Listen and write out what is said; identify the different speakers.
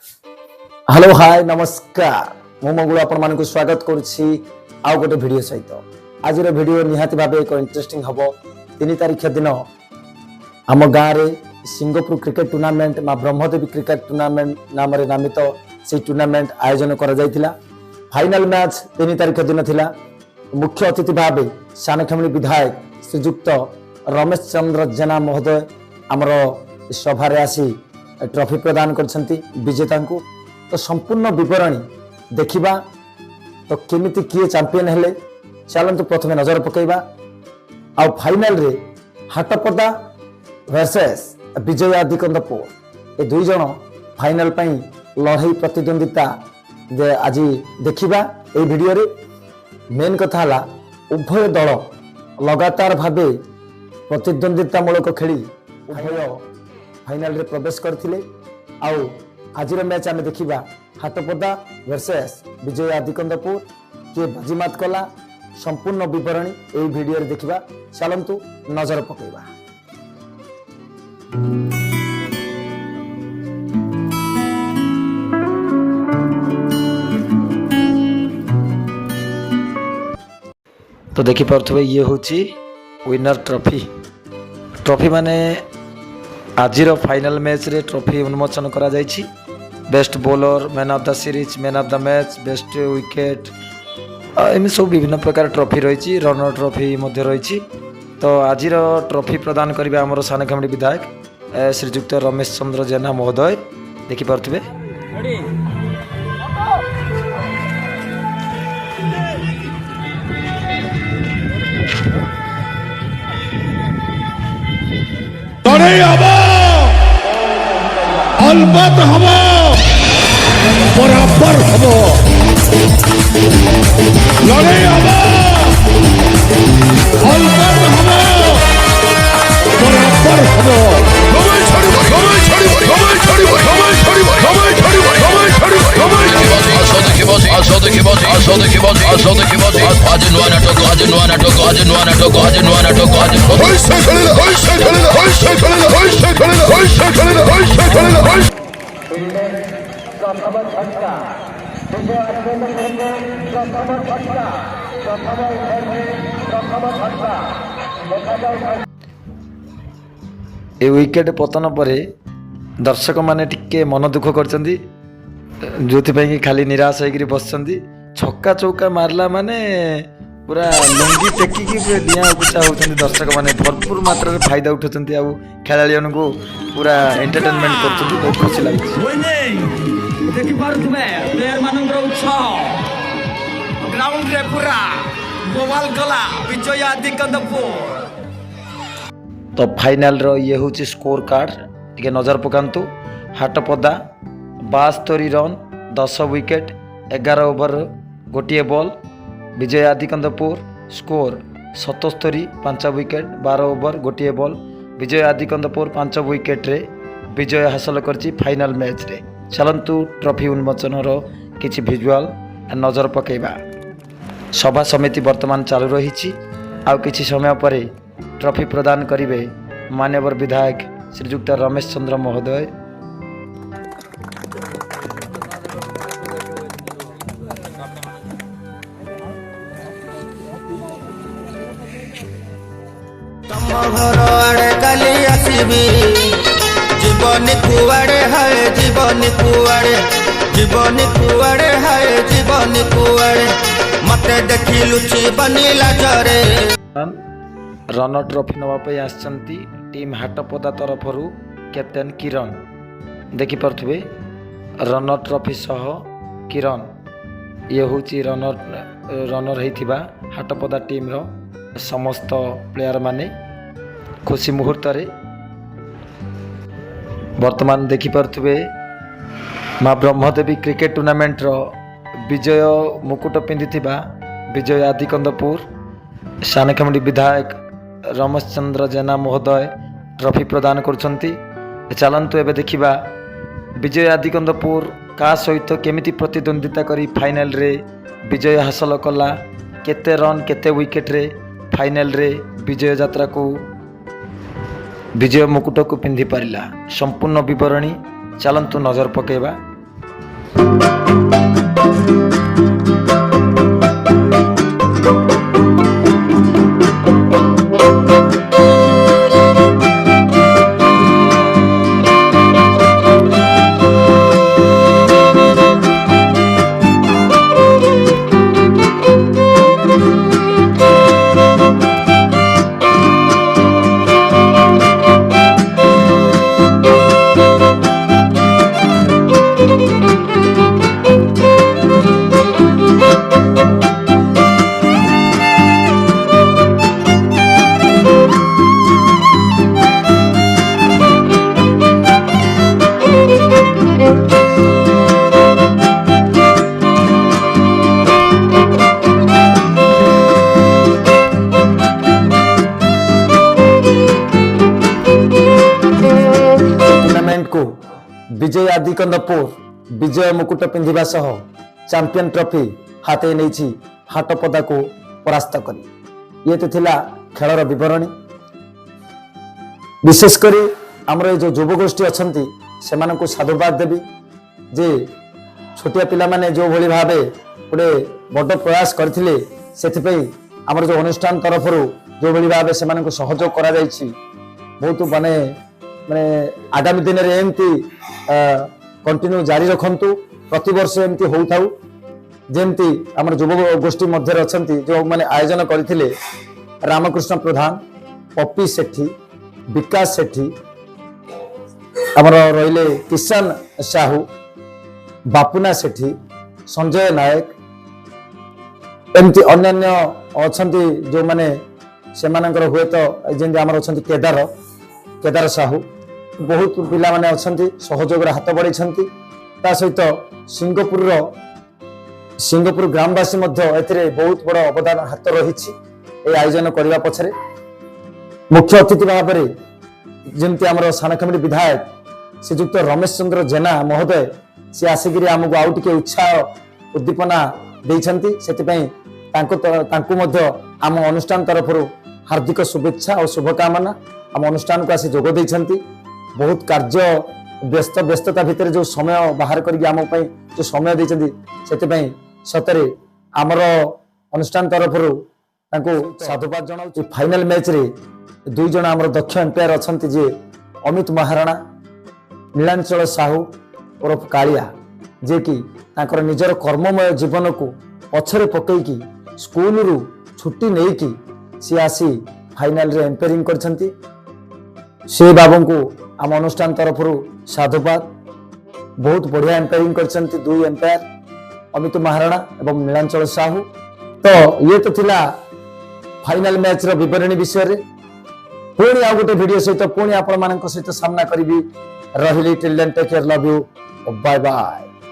Speaker 1: Hello hi नमस्कार मु मंगल आपण मानक स्वागत करुछि आउ गोटे वीडियो सहित आज वीडियो निहाती भाबे एक इंटरेस्टिंग हबो 3 तारिख दिन आम गाँव रे सिंगापुर क्रिकेट टूर्नामेंट मां ब्रह्मदेवी क्रिकेट टूर्नामेंट नाम रे नामित से टूर्नामेंट आयोजन करा जायतिला। फाइनल मैच 3 तारिख दिन थिला। मुख्य अतिथि भाबे सानखेमणी विधायक श्रीजुक्त रमेश चंद्र जेना महोदय आमर सभा रे आसी ट्रॉफी प्रदान करछंती विजेता को। तो संपूर्ण विवरणी देखिबा तो केमिति किए चैंपियन हेले चलंतु प्रथम नजर पकेबा। आ फाइनल रे हाटपदा वर्सेस विजय आदिकंदपुर ए दुई जन फाइनल पई लड़ाई प्रतिद्वंदिता जे आज देखिबा ए वीडियो रे। मेन कथा हला उभय दल लगातार भाबे प्रतिद्वंदितामूलक खेली उभय फाइनल रे प्रवेश करथिले। आउ आज मैच आम देखा हाटपदा वर्सेस विजय आदिकंदपुर किए बाजीमात कला संपूर्ण विवरणी यही वीडियो रे देखा। चलंतु नजर पकेबा। तो देखि पार्थबे ये होची विनर ट्रॉफी माने आजिर फाइनल मैच रे ट्रॉफी उन्मोचन करा जायछि। Best bowler, man of the series, man of the match, best wicket एम सब विभिन्न प्रकार ट्रॉफी रही। रनर ट्रॉफी मध्य रही। तो आजिर ट्रॉफी प्रदान करिबा हमर सानखेमणी विधायक श्रीजुक्त रमेश चंद्र जेना महोदय देखि पार्थबे।
Speaker 2: लड़ाई हबो अलबत हबो बराबर हबो लड़ाई हबो अलबत हबो बराबर हबो कमाई छड़िबो कमाई छड़िबो कमाई छड़िबो कमाई छड़िबो कमाई छड़िबो कमाई छड़िबो कमाई छड़िबो आसो देखिबो आज नुआ नाटक आज नुआ नाटक आज नुआ नाटक आज नुआ नाटक आज होय से खेले होय से खेले होय से खेले होय से खेले होय से खेले होय से खेले होय
Speaker 3: प्रथम छक्का विजय प्रथम छक्का
Speaker 1: ए विकेट पतन पर दर्शक माने टिके मन दुख करछंती जो कि खाली निराश होकर बसचंती। छक्का चौका मारला माने पूरा लुंगी टेकिकी पूरा दिया पुचा होचंती। दर्शक माने भरपूर मात्रा रे फायदा उठौचंती आ खेलाड़ियों को पूरा एंटरटेनमेंट करछंती। बहुत खुशी लागछि।
Speaker 4: देखि पारुथबे प्लेयर मानकर उत्साह ग्राउंड रे पूरा बोवाल गला विजय आदिकंदपुर।
Speaker 1: तो फाइनल रो ये होची स्कोर कार्ड टिके नजर पकांतु। हाटपदा 72 रन 10 विकेट 11 ओवर गोटे बॉल। विजय आदिकंदपुर स्कोर 77 5 विकेट 12 ओवर गोटे बॉल। विजय आदिकंदपुर 5 विकेट रे विजय हासिल करछि फाइनल मैच रे। चलंतु ट्रॉफी उन्मोचन रो किछि विजुअल नजर पकेबा। सभा समिति वर्तमान चालू रही। आउ किछि समय पर ट्रॉफी प्रदान करिवे मान्यवर विधायक श्रीजुक्त रमेश चंद्र महोदय।
Speaker 5: घर आड़े काली आसबी जीवन कुआड़े हाय जीवन कुआड़े जीवन कुआड़े हाय जीवन कुआड़े मते देखी लुची बनीला जरे।
Speaker 1: रनर ट्रॉफी नवाई आसचंती टीम हाटपदा तरफ कैप्टेन किरण देखि पार्थबे। रनर ट्रॉफी सह किरण ये होची रनर होइथिबा हाटपदा टीम रो समस्त प्लेयर माने खुशी मुहूर्त रे वर्तमान देखि पार्थबे मां ब्रह्मदेवी क्रिकेट टूर्नामेंट रो विजय मुकुट पिंधिथिबा विजय आदिकंदपुर सानखेमणी विधायक रमेश चंद्र जेना महोदय ट्रॉफी प्रदान करछंती। चलंतु एबे देखिबा विजय आदिकंदपुर का सहित केमिति प्रतिद्वंदिता करी फाइनल रे विजय हासिल कला। केते रन केते विकेट रे फाइनल रे विजय यात्रा को विजय मुकुट को पिंधि पारिला। संपूर्ण विवरणी चलंतु नजर पकेबा। को विजय आदिकंदपुर विजय मुकुट पिंधिबा सह चैंपियन ट्रॉफी हाथे नहीं हाटपदा को परास्त करी ये तो थिला खेलर विवरणी। विशेषकर आमर जो युवगोष्ठी अच्छा से साधुवाद देवी जे छोटिया पिला माने जो भली भावे गोटे बड़ प्रयास करथिले सेथिपई आमर जो अनुष्ठान तरफ जो भली भावे से सहयोग करा जायछि बहुत माने माने आगामी दिन में एमती कंटिन्यू जारी रखंतु प्रति वर्ष एमती हो थाउ जेमती आमर युव गोष्ठी मध्य अछंती जो माने आयोजन करथिले रामकृष्ण प्रधान पप्पी सेठी विकास सेठी आमर रहिले किशन साहू बापुना सेठी संजय नायक एमती अन्य अछंती जो माने सेमानकर हुए तो जेंति आमर अछंती केदार साहू बहुत पिला माने अछंती सहयोग हाथ बढ़ाई सहित सिंगपुर ग्रामवासी बहुत बड़ अवदान हाथ रही आयोजन करने पछरे मुख्य अतिथि भाव में जमती आमर सानखमेड़ी विधायक श्रीजुक्त रमेश चंद्र जेना महोदय सी आसिक आमको आउ टे उत्साह उद्दीपना देती आम अनुष्ठान तरफ हार्दिक शुभेच्छा और शुभकामना आम अनुष्ठान को आसी जोग देती बहुत कार्य व्यस्तता भितर जो समय बाहर करके जो समय देती से सतरे आमर अनुष्ठान तरफ साधुवाद जनाऊँ। फाइनल मैच रे दुई जन आमर दक्ष एम्पायर अच्छा जे अमित महाराणा नीलांचल साहू ओरफ कालिया जे कि तांकर निजर कर्ममय जीवन को पछरे पकईकी स्कूल रु छुट्टी नहीं कि सी आसी फाइनल रे एम्पायरिंग करछंती से बाबू को आम अनुष्ठान तरफ साधुवाद बहुत बढ़िया एम्पायरिंग करछंती दुई एम्पायर अमित महाराणा एवं नीलांचल साहू। तो ये तो थिला फाइनल मैच रो विवरणी विषय रे पुणी आ गोटे वीडियो सहित पुणी आपण मानक सहित सामना करी रही till then take care love you bye bye.